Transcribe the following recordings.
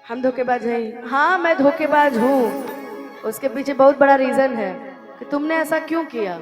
हम धोखेबाज हैं। हाँ मैं धोखेबाज हूँ। उसके पीछे बहुत बड़ा रीजन है कि तुमने ऐसा क्यों किया।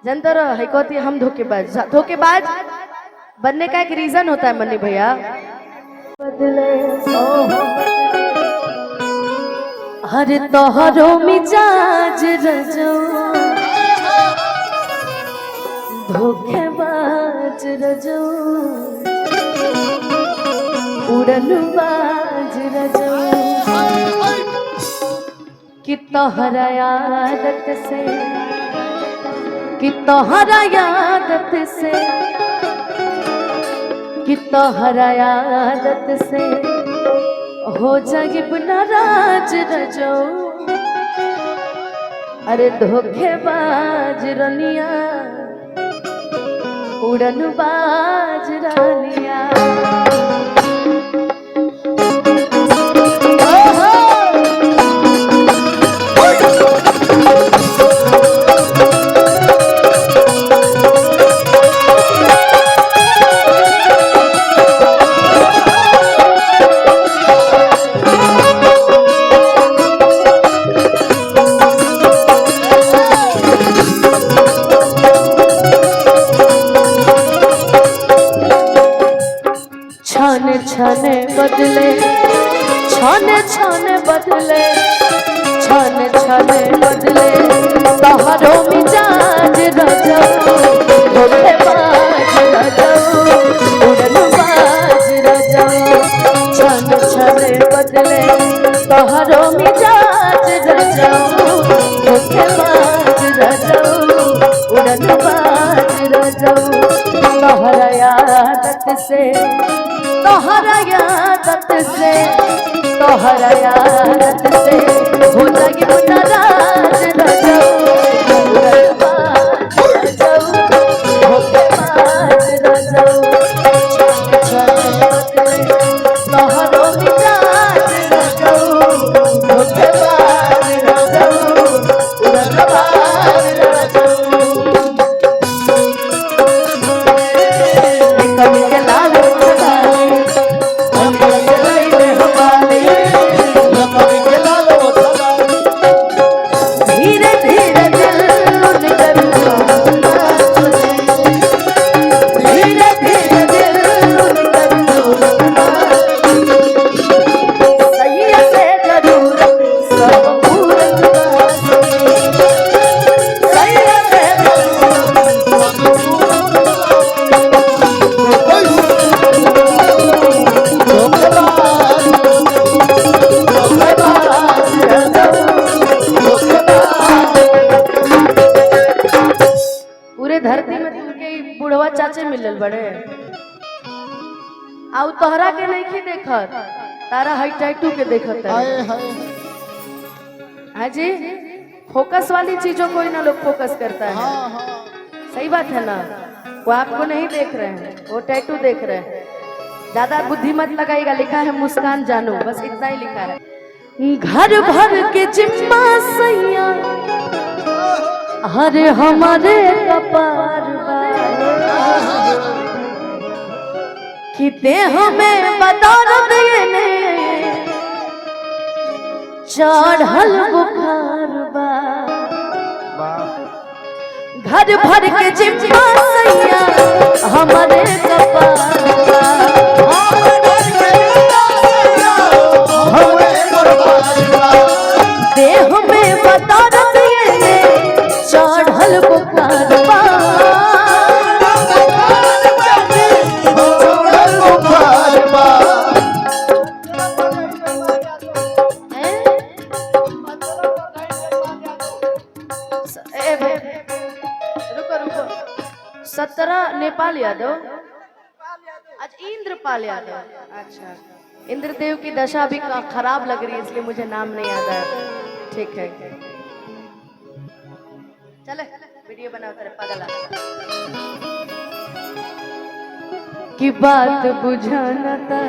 जनता रहो है कहती हम धोखेबाज। धोखेबाज बनने का एक रीजन होता है मन्नी भैया। बदले हर तोहरो मिजाज रजो धोखेबाज रजो उड़नबाज रजो कि तोहरा आदत से कि तोहरा आदत से कि तोहरा आदत से हो जाइब नाराज रजो। अरे धोखेबाज रनिया उड़नबाज रानिया। छाने छाने बदले छाने छाने बदले छाने छाने बदले तोहरो मिजाज रजो धोखेबाज रजो उड़नबाज रजो। छाने छाने बदले तोहरो मिजाज रजो धोखेबाज रजो उड़नबाज रजो। तोहरा आदत से तोहरा आदत से तोहरा आदत से हो जाइब नाराज रजो उड़नबाज रजो धोखेबाज रजो। तोहरो मिजाज रजो धोखेबाज रजो उड़नबाज रजो। कभी के लाल धीरे धीरे दिल उनकर धीरे धीरे दिल उनकर सही से जरूरत सब पूरन सही से पूरे धरती में तुमके बुढ़वा चाचे मिलल बड़े आउ तोहरा के नहीं की देखत तारा हाई टैटू के देखत है। हाँ जी फोकस वाली चीजों को ही ना लोग फोकस करता है। सही बात है ना। वो आपको नहीं देख रहे हैं वो टैटू देख रहे हैं। ज्यादा बुद्धि मत लगाइएगा। लिखा है मुस्कान जानू बस इतना ही लिखा है। घर भर के जिम्मा सैया हरे हमारे कपार कि देह में बदौलत ने चढ़ल बुखार बा। घर भर के जिम्मा सैया हमारे कपार देह में बदौलत ने चढ़ल बुखार बा। रुको रुको 17 नेपाल यादव आज इंद्रपाल यादव। अच्छा इंद्रदेव की दशा भी खराब लग रही है इसलिए मुझे नाम नहीं याद आया। ठीक है चले वीडियो बनाओ तेरे पगला की बात बुझाना था।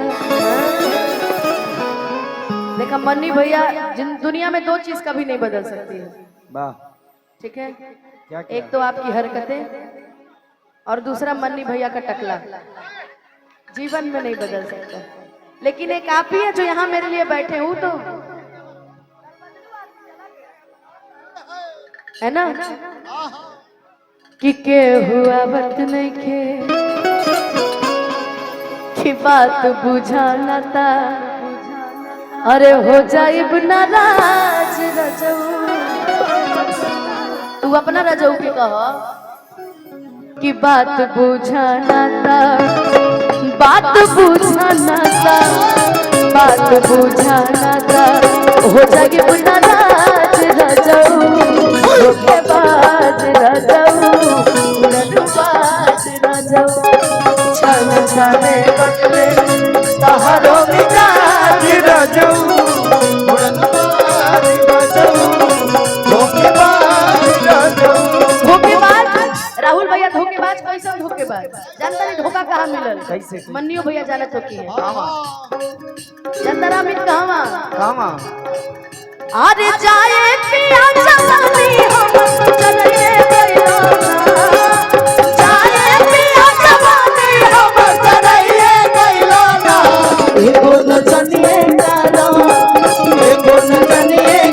देखा मन्नी भैया जिन दुनिया में दो चीज कभी नहीं बदल सकती है। ठीक है एक तो आपकी हरकतें और दूसरा मन्नी भैया का टकला जीवन में नहीं बदल सकता। लेकिन एक आप ही है जो यहाँ मेरे लिए बैठे हूँ तो है ना कि के हुआ बात नहीं खे की बात बुझाना था अरे हो जाइब नाराज रजऊ तू अपना रजऊ के कह कि बात बुझाना था बात बुझाना था बात बुझाना था हो जाइब नाराज रजऊ धोखेबाज रजऊ उड़नबाज रजऊ छन छने बटले तहरो मिजाज रजऊ उड़नबाज रजऊ धोखेबाज रजऊ धोखेबाज राहुल भैया धोखेबाज कैसे धोखेबाज जानता नहीं धोखा कहाँ मिलल कैसे मन्नियो भैया जानत हो की है जानता रामित कहवा अरे जाए पिया जवानी हम चले गइलो जाए पिया जवानी हम चले गइलो ना एगो न जनिए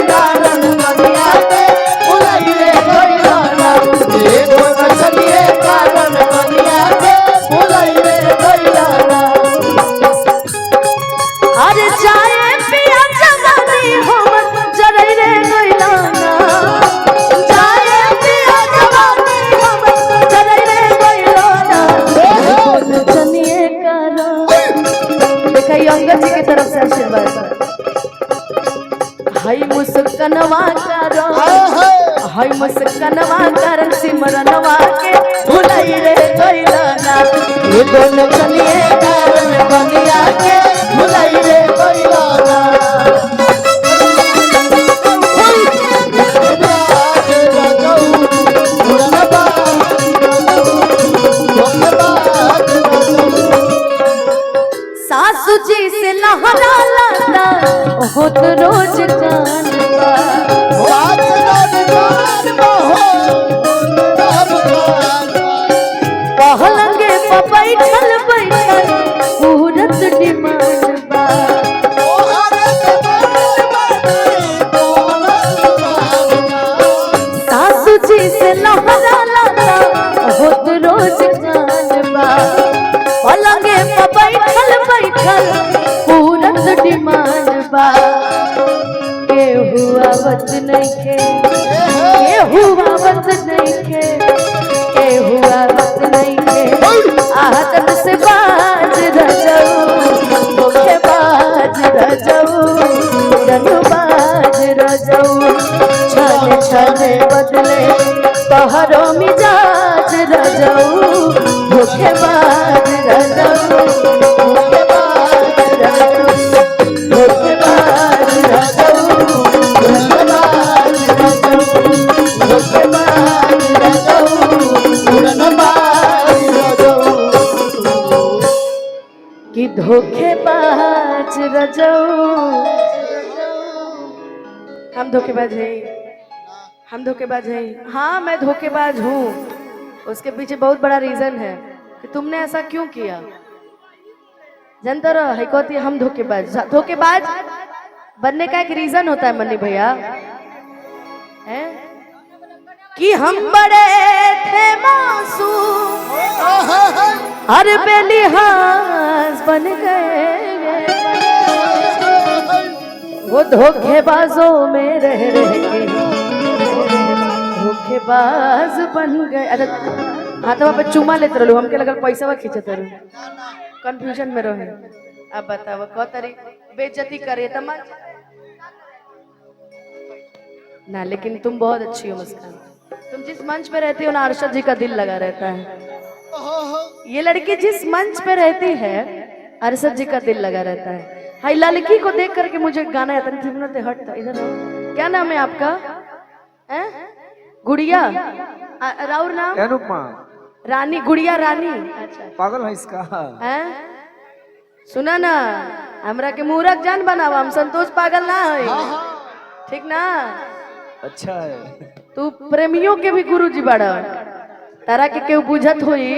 कारण मनिया के बुलाइले गइलो ना एगो न जनिए कारण मनिया के बुलाइले गइलो ना अरे जाए पिया जवानी हम अंगद जी की तरफ से आशीर्वाद हाय मुस्कनवा करो हाय मुस्कनवा कर सिमरनवा के भुलाई रे गइला ना ये दोनों चलिए कारण बनिया के भुलाई रे गइला ना सासू जी से लहरा लाता हो तो रोज कान पहलंगे पर बैठल बैठल पूरत डिमांड बा सासू जी से लहरा लाता हो तो रोज कान बा पलंगे पर बैठल बैठल पूरत डिमांड बा के हुआ बच नहीं के हुआ बच नहीं के हुआ बच नहीं के आदत से बाज रजऊ धोखेबाज रजऊ उड़नबाज रजऊ छने छने बदले तहरो मिजाज रजऊ धोखेबाज रजऊ कि धोखेबाज रजऊ हम धोखेबाज हैं हम धोखेबाज हैं हाँ मैं धोखेबाज हूँ उसके पीछे बहुत बड़ा रीजन है कि तुमने ऐसा क्यों किया जानते रहो है कहती हम धोखेबाज धोखेबाज बनने का एक रीजन होता है मन्नी भैया है कि हम बड़े थे मासूम हर बेलिहाज बन गए वो धोखेबाजों में रह के धोखेबाज बन गए अरे हाथवा पे चुमा लेते रहलू हमके लगल पैसा खींचते रहू कंफ्यूजन में रहे अब बताओ कौ तरी बेइज्जती करे तमाम ना लेकिन तुम बहुत अच्छी हो मुस्कान तुम जिस मंच पे रहती हो ना अरशद जी का दिल लगा रहता है ये लड़की जिस मंच पे रहती है अरशद जी का दिल लगा रहता है हाय लड़की को देख करके मुझे गाना आता है हट इधर क्या नाम है आपका गुड़िया राउर नाम अनुपमा रानी गुड़िया रानी अच्छा पागल है इसका हैं सुना ना हमरा के मूरख जान बनावा हम संतोष पागल ना है ठीक ना अच्छा है तू प्रेमियों के भी गुरु जी बड़ा तारा के केहू बुझत होई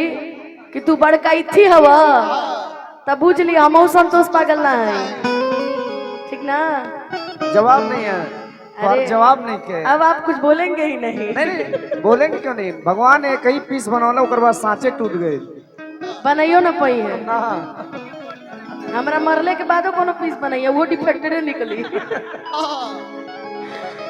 कि तू बड़का इथी हवा तब बुझ ली हम संतोष पागल ना है, ठीक ना? जवाब नहीं है। अरे जवाब नहीं के। अब आप कुछ बोलेंगे ही नहीं। नहीं बोलेंगे क्यों नहीं? भगवान एक ही पीस बनौला ओकर बाद सांचे टूट गए। बनाइयो ना पई है, ना हमरा मरले के बादो कोनो पीस बनाइए वो डिफेक्टेड निकली।